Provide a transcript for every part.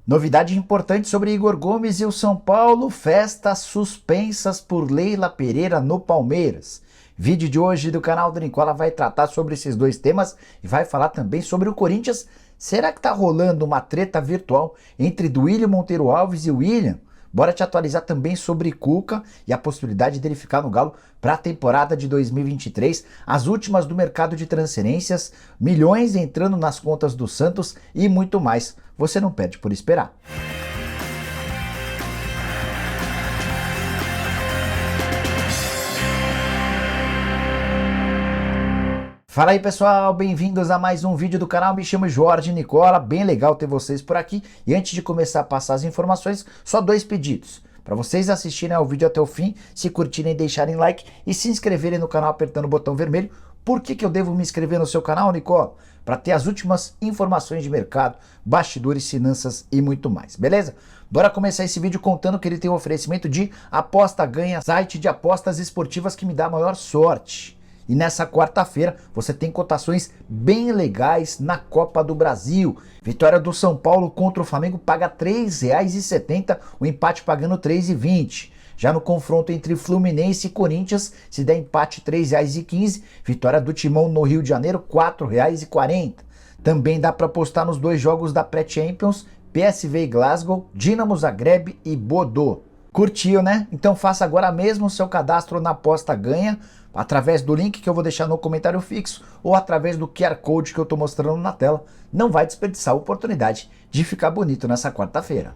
Novidade importante sobre Igor Gomes e o São Paulo, festas suspensas por Leila Pereira no Palmeiras. Vídeo de hoje do canal do Nicola vai tratar sobre esses dois temas e vai falar também sobre o Corinthians. Será que tá rolando uma treta virtual entre Duílio Monteiro Alves e o William? Bora te atualizar também sobre Cuca e a possibilidade dele ficar no Galo para a temporada de 2023, as últimas do mercado de transferências, milhões entrando nas contas do Santos e muito mais. Você não perde por esperar. Fala aí pessoal, bem-vindos a mais um vídeo do canal, me chamo Jorge Nicola, bem legal ter vocês por aqui. E antes de começar a passar as informações, só dois pedidos. Para vocês assistirem ao vídeo até o fim, se curtirem, deixarem like e se inscreverem no canal apertando o botão vermelho. Por que eu devo me inscrever no seu canal, Nicola? Para ter as últimas informações de mercado, bastidores, finanças e muito mais, beleza? Bora começar esse vídeo contando que ele tem um oferecimento de Aposta Ganha, site de apostas esportivas que me dá a maior sorte. E nessa quarta-feira você tem cotações bem legais na Copa do Brasil. Vitória do São Paulo contra o Flamengo paga R$ 3,70, o empate pagando R$ 3,20. Já no confronto entre Fluminense e Corinthians, se der empate R$ 3,15, vitória do Timão no Rio de Janeiro R$ 4,40. Também dá para apostar nos dois jogos da Pré-Champions, PSV e Glasgow, Dinamo Zagreb e Bodø. Curtiu, né? Então faça agora mesmo o seu cadastro na Aposta Ganha, através do link que eu vou deixar no comentário fixo ou através do QR Code que eu estou mostrando na tela. Não vai desperdiçar a oportunidade de ficar bonito nessa quarta-feira.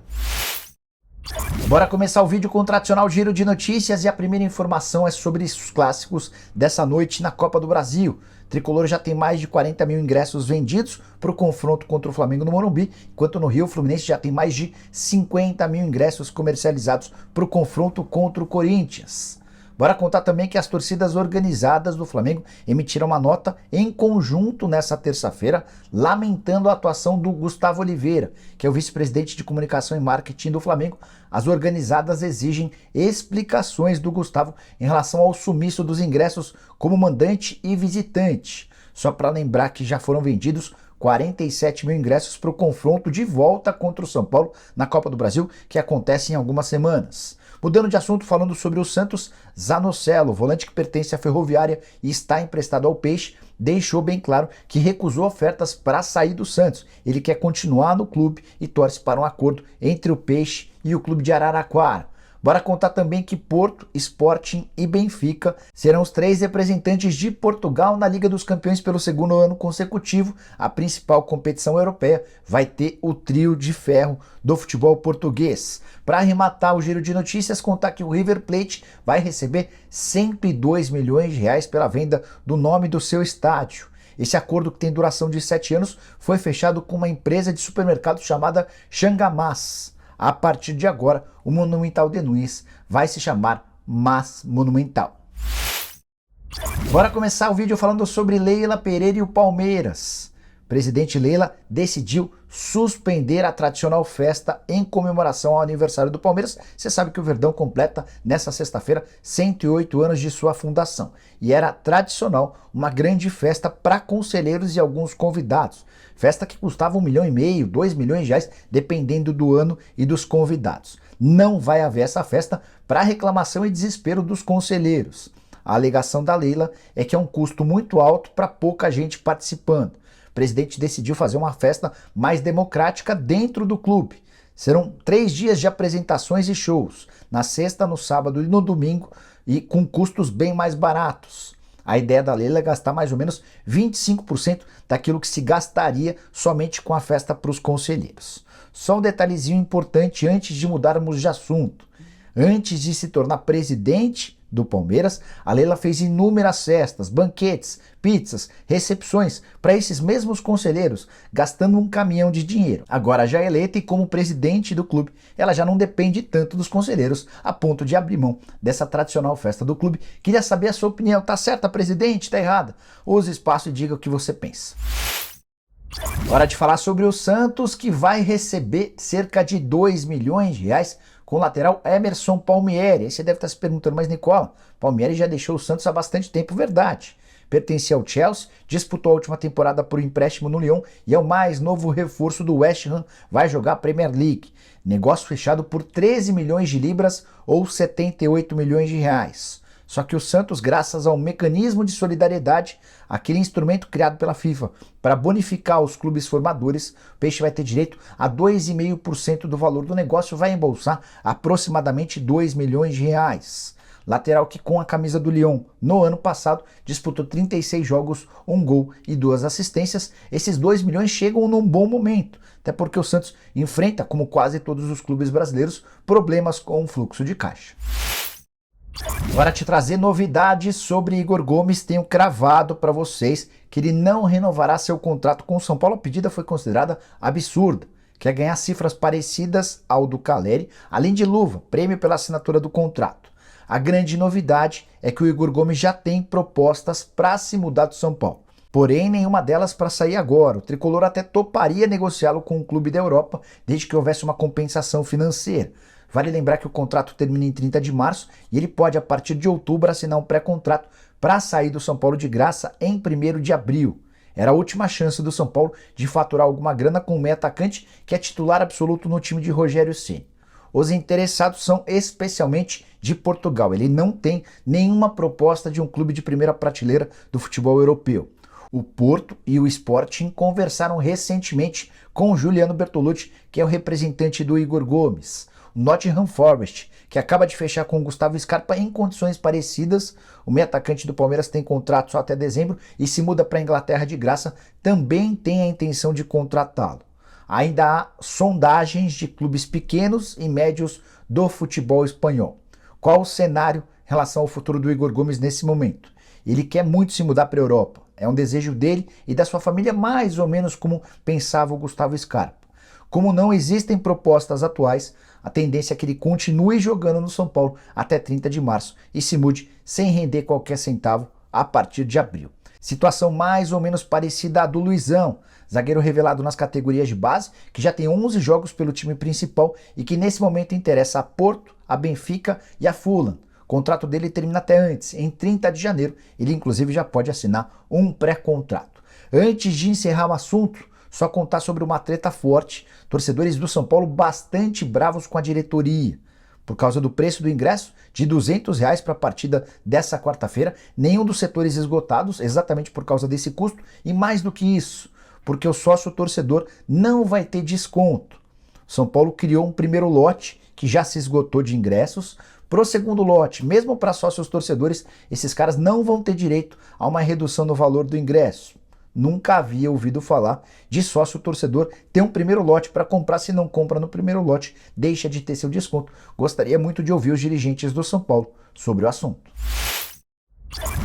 Bora começar o vídeo com o tradicional giro de notícias e a primeira informação é sobre os clássicos dessa noite na Copa do Brasil. O Tricolor já tem mais de 40 mil ingressos vendidos para o confronto contra o Flamengo no Morumbi, enquanto no Rio o Fluminense já tem mais de 50 mil ingressos comercializados para o confronto contra o Corinthians. Bora contar também que as torcidas organizadas do Flamengo emitiram uma nota em conjunto nessa terça-feira, lamentando a atuação do Gustavo Oliveira, que é o vice-presidente de comunicação e marketing do Flamengo. As organizadas exigem explicações do Gustavo em relação ao sumiço dos ingressos como mandante e visitante. Só para lembrar que já foram vendidos 47 mil ingressos para o confronto de volta contra o São Paulo na Copa do Brasil, que acontece em algumas semanas. Mudando de assunto, falando sobre o Santos, Zanocelo, volante que pertence à Ferroviária e está emprestado ao Peixe, deixou bem claro que recusou ofertas para sair do Santos. Ele quer continuar no clube e torce para um acordo entre o Peixe e o clube de Araraquara. Bora contar também que Porto, Sporting e Benfica serão os três representantes de Portugal na Liga dos Campeões pelo segundo ano consecutivo. A principal competição europeia vai ter o trio de ferro do futebol português. Para arrematar o giro de notícias, contar que o River Plate vai receber 102 milhões de reais pela venda do nome do seu estádio. Esse acordo, que tem duração de 7 anos, foi fechado com uma empresa de supermercado chamada Xangamás. A partir de agora, o Monumental de Nunes vai se chamar Mas Monumental. Bora começar o vídeo falando sobre Leila Pereira e o Palmeiras. Presidente Leila decidiu suspender a tradicional festa em comemoração ao aniversário do Palmeiras. Você sabe que o Verdão completa nessa sexta-feira 108 anos de sua fundação. E era tradicional uma grande festa para conselheiros e alguns convidados. Festa que custava R$1,5 milhão, R$2 milhões, dependendo do ano e dos convidados. Não vai haver essa festa para reclamação e desespero dos conselheiros. A alegação da Leila é que é um custo muito alto para pouca gente participando. O presidente decidiu fazer uma festa mais democrática dentro do clube. Serão 3 dias de apresentações e shows, na sexta, no sábado e no domingo, e com custos bem mais baratos. A ideia da Leila é gastar mais ou menos 25% daquilo que se gastaria somente com a festa para os conselheiros. Só um detalhezinho importante antes de mudarmos de assunto. Antes de se tornar presidente do Palmeiras, a Leila fez inúmeras festas, banquetes, pizzas, recepções para esses mesmos conselheiros, gastando um caminhão de dinheiro. Agora já eleita e como presidente do clube, ela já não depende tanto dos conselheiros a ponto de abrir mão dessa tradicional festa do clube. Queria saber a sua opinião. Tá certa, presidente? Tá errada? Use espaço e diga o que você pensa. Hora de falar sobre o Santos, que vai receber cerca de R$2 milhões com o lateral Emerson Palmieri. Aí você deve estar se perguntando, mas Nicola, Palmieri já deixou o Santos há bastante tempo, verdade. pertencia ao Chelsea, disputou a última temporada por empréstimo no Lyon e é o mais novo reforço do West Ham, vai jogar a Premier League. Negócio fechado por 13 milhões de libras ou 78 milhões de reais. Só que o Santos, graças ao mecanismo de solidariedade, aquele instrumento criado pela FIFA para bonificar os clubes formadores, o Peixe vai ter direito a 2,5% do valor do negócio, vai embolsar aproximadamente 2 milhões de reais. Lateral que com a camisa do Lyon no ano passado disputou 36 jogos, 1 gol e 2 assistências. Esses 2 milhões chegam num bom momento, até porque o Santos enfrenta, como quase todos os clubes brasileiros, problemas com o fluxo de caixa. Agora te trazer novidades sobre Igor Gomes, tenho cravado para vocês que ele não renovará seu contrato com o São Paulo. A pedida foi considerada absurda, quer ganhar cifras parecidas ao do Caleri, além de luva, prêmio pela assinatura do contrato. A grande novidade é que o Igor Gomes já tem propostas para se mudar do São Paulo. Porém, nenhuma delas para sair agora. O tricolor até toparia negociá-lo com um clube da Europa, desde que houvesse uma compensação financeira. Vale lembrar que o contrato termina em 30 de março e ele pode, a partir de outubro, assinar um pré-contrato para sair do São Paulo de graça em 1º de abril. Era a última chance do São Paulo de faturar alguma grana com o meio atacante, que é titular absoluto no time de Rogério Ceni. Os interessados são especialmente de Portugal. Ele não tem nenhuma proposta de um clube de primeira prateleira do futebol europeu. O Porto e o Sporting conversaram recentemente com o Juliano Bertolucci, que é o representante do Igor Gomes. O Nottingham Forest, que acaba de fechar com o Gustavo Scarpa em condições parecidas. O meio atacante do Palmeiras tem contrato só até dezembro e se muda para a Inglaterra de graça, também tem a intenção de contratá-lo. Ainda há sondagens de clubes pequenos e médios do futebol espanhol. Qual o cenário em relação ao futuro do Igor Gomes nesse momento? Ele quer muito se mudar para a Europa. É um desejo dele e da sua família, mais ou menos como pensava o Gustavo Scarpa. Como não existem propostas atuais, a tendência é que ele continue jogando no São Paulo até 30 de março e se mude sem render qualquer centavo a partir de abril. Situação mais ou menos parecida à do Luizão, zagueiro revelado nas categorias de base, que já tem 11 jogos pelo time principal e que nesse momento interessa a Porto, a Benfica e a Fulham. O contrato dele termina até antes, em 30 de janeiro, ele inclusive já pode assinar um pré-contrato. Antes de encerrar o assunto, só contar sobre uma treta forte, torcedores do São Paulo bastante bravos com a diretoria. Por causa do preço do ingresso de R$200 para a partida dessa quarta-feira, nenhum dos setores esgotados, exatamente por causa desse custo, e mais do que isso, porque o sócio torcedor não vai ter desconto. São Paulo criou um primeiro lote que já se esgotou de ingressos. Pro segundo lote, mesmo para sócios torcedores, esses caras não vão ter direito a uma redução no valor do ingresso. Nunca havia ouvido falar de sócio torcedor ter um primeiro lote para comprar. Se não compra no primeiro lote, deixa de ter seu desconto. Gostaria muito de ouvir os dirigentes do São Paulo sobre o assunto.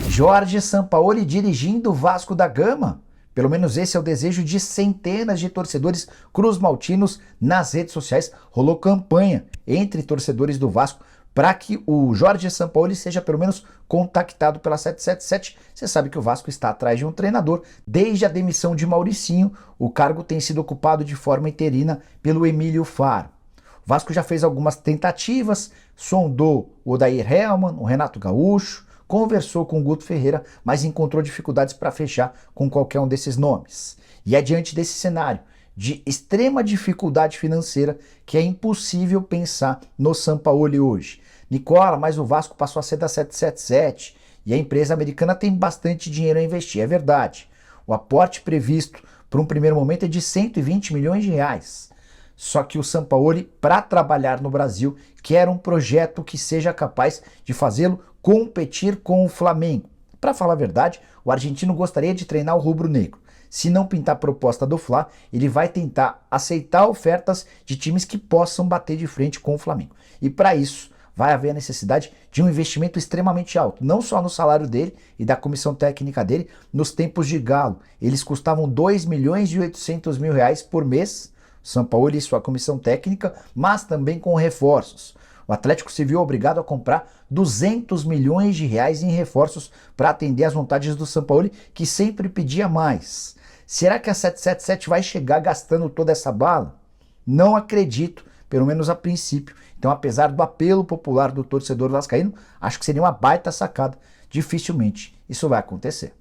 Jorge Sampaoli dirigindo o Vasco da Gama? Pelo menos esse é o desejo de centenas de torcedores cruzmaltinos nas redes sociais. Rolou campanha entre torcedores do Vasco para que o Jorge Sampaoli seja pelo menos contactado pela 777. Você sabe que o Vasco está atrás de um treinador. Desde a demissão de Mauricinho, o cargo tem sido ocupado de forma interina pelo Emílio Faro. O Vasco já fez algumas tentativas, sondou o Odair Hellmann, o Renato Gaúcho, conversou com o Guto Ferreira, mas encontrou dificuldades para fechar com qualquer um desses nomes. E é diante desse cenário de extrema dificuldade financeira que é impossível pensar no Sampaoli hoje. Nicola, mas o Vasco passou a ser da 777 e a empresa americana tem bastante dinheiro a investir, é verdade. O aporte previsto para um primeiro momento é de 120 milhões de reais. Só que o Sampaoli, para trabalhar no Brasil, quer um projeto que seja capaz de fazê-lo competir com o Flamengo. Para falar a verdade, o argentino gostaria de treinar o rubro-negro. Se não pintar a proposta do Fla, ele vai tentar aceitar ofertas de times que possam bater de frente com o Flamengo. E para isso, vai haver a necessidade de um investimento extremamente alto, não só no salário dele e da comissão técnica dele. Nos tempos de Galo, eles custavam 2 milhões e 800 mil reais por mês, Sampaoli e sua comissão técnica, mas também com reforços. O Atlético se viu obrigado a comprar 200 milhões de reais em reforços para atender às vontades do Sampaoli, que sempre pedia mais. Será que a 777 vai chegar gastando toda essa bala? Não acredito, pelo menos a princípio. Então, apesar do apelo popular do torcedor vascaíno, acho que seria uma baita sacada. Dificilmente isso vai acontecer.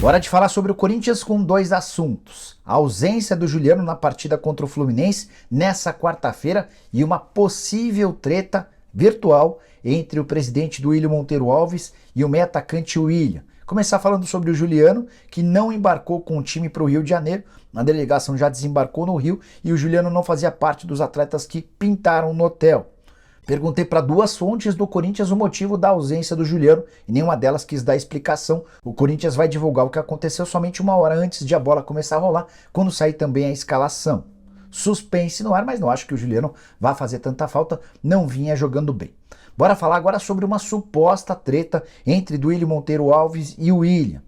Hora de falar sobre o Corinthians com dois assuntos. A ausência do Juliano na partida contra o Fluminense nessa quarta-feira e uma possível treta virtual entre o presidente do Willian Monteiro Alves e o meio-atacante Willian. Começar falando sobre o Juliano, que não embarcou com o time para o Rio de Janeiro. A delegação já desembarcou no Rio e o Juliano não fazia parte dos atletas que pintaram no hotel. Perguntei para duas fontes do Corinthians o motivo da ausência do Juliano e nenhuma delas quis dar explicação. O Corinthians vai divulgar o que aconteceu somente uma hora antes de a bola começar a rolar, quando sair também a escalação. Suspense no ar, mas não acho que o Juliano vá fazer tanta falta, não vinha jogando bem. Bora falar agora sobre uma suposta treta entre o Willian Monteiro Alves e o Willian.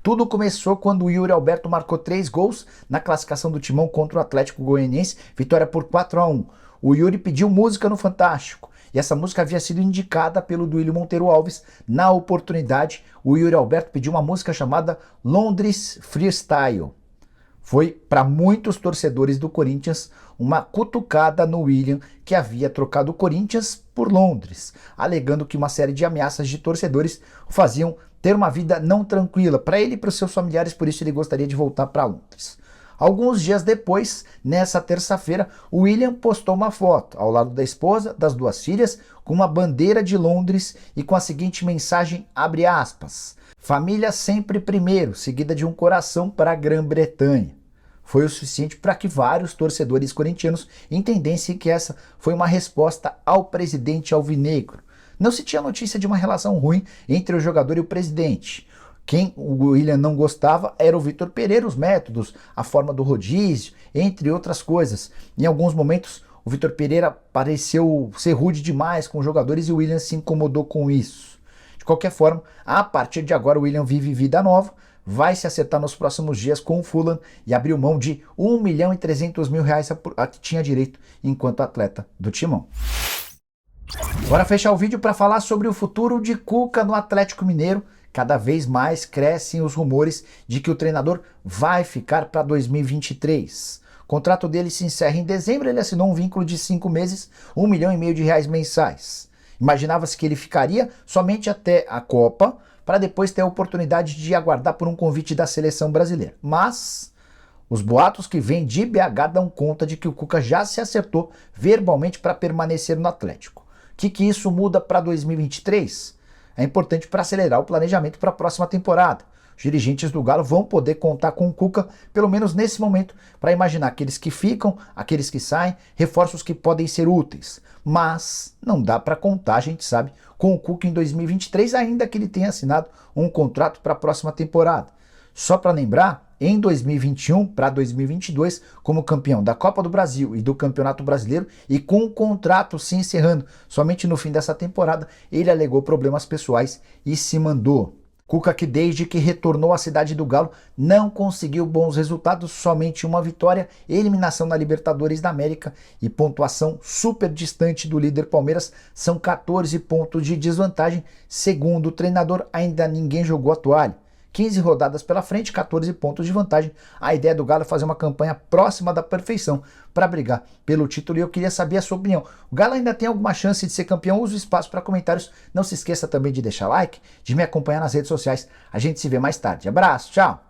Tudo começou quando o Yuri Alberto marcou 3 gols na classificação do Timão contra o Atlético Goianiense, vitória por 4-1. O Yuri pediu música no Fantástico e essa música havia sido indicada pelo Willian Monteiro Alves. Na oportunidade, o Yuri Alberto pediu uma música chamada Londres Freestyle. Foi para muitos torcedores do Corinthians uma cutucada no Willian, que havia trocado o Corinthians por Londres, alegando que uma série de ameaças de torcedores o faziam ter uma vida não tranquila para ele e para os seus familiares, por isso ele gostaria de voltar para Londres. Alguns dias depois, nessa terça-feira, o Willian postou uma foto ao lado da esposa, das 2 filhas, com uma bandeira de Londres e com a seguinte mensagem, abre aspas, família sempre primeiro, seguida de um coração para a Grã-Bretanha. Foi o suficiente para que vários torcedores corintianos entendessem que essa foi uma resposta ao presidente alvinegro. Não se tinha notícia de uma relação ruim entre o jogador e o presidente. Quem o Willian não gostava era o Vitor Pereira, os métodos, a forma do rodízio, entre outras coisas. Em alguns momentos, o Vitor Pereira pareceu ser rude demais com os jogadores e o Willian se incomodou com isso. De qualquer forma, a partir de agora o Willian vive vida nova, vai se acertar nos próximos dias com o Fulham e abriu mão de R$1.300.000 a que tinha direito enquanto atleta do Timão. Bora fechar o vídeo para falar sobre o futuro de Cuca no Atlético Mineiro. Cada vez mais crescem os rumores de que o treinador vai ficar para 2023. O contrato dele se encerra em dezembro, ele assinou um vínculo de 5 meses, R$1,5 milhão mensais. Imaginava-se que ele ficaria somente até a Copa, para depois ter a oportunidade de aguardar por um convite da seleção brasileira. Mas os boatos que vêm de BH dão conta de que o Cuca já se acertou verbalmente para permanecer no Atlético. O que isso muda para 2023? É importante para acelerar o planejamento para a próxima temporada. Os dirigentes do Galo vão poder contar com o Cuca, pelo menos nesse momento, para imaginar aqueles que ficam, aqueles que saem, reforços que podem ser úteis. Mas não dá para contar, a gente sabe, com o Cuca em 2023, ainda que ele tenha assinado um contrato para a próxima temporada. Só para lembrar, em 2021 para 2022, como campeão da Copa do Brasil e do Campeonato Brasileiro, e com o contrato se encerrando somente no fim dessa temporada, ele alegou problemas pessoais e se mandou. Cuca, que desde que retornou à cidade do Galo não conseguiu bons resultados, somente uma vitória, eliminação na Libertadores da América e pontuação super distante do líder Palmeiras, são 14 pontos de desvantagem, segundo o treinador, ainda ninguém jogou a toalha. 15 rodadas pela frente, 14 pontos de vantagem. A ideia do Galo é fazer uma campanha próxima da perfeição para brigar pelo título e eu queria saber a sua opinião. O Galo ainda tem alguma chance de ser campeão? Use o espaço para comentários. Não se esqueça também de deixar like, de me acompanhar nas redes sociais. A gente se vê mais tarde. Abraço, tchau!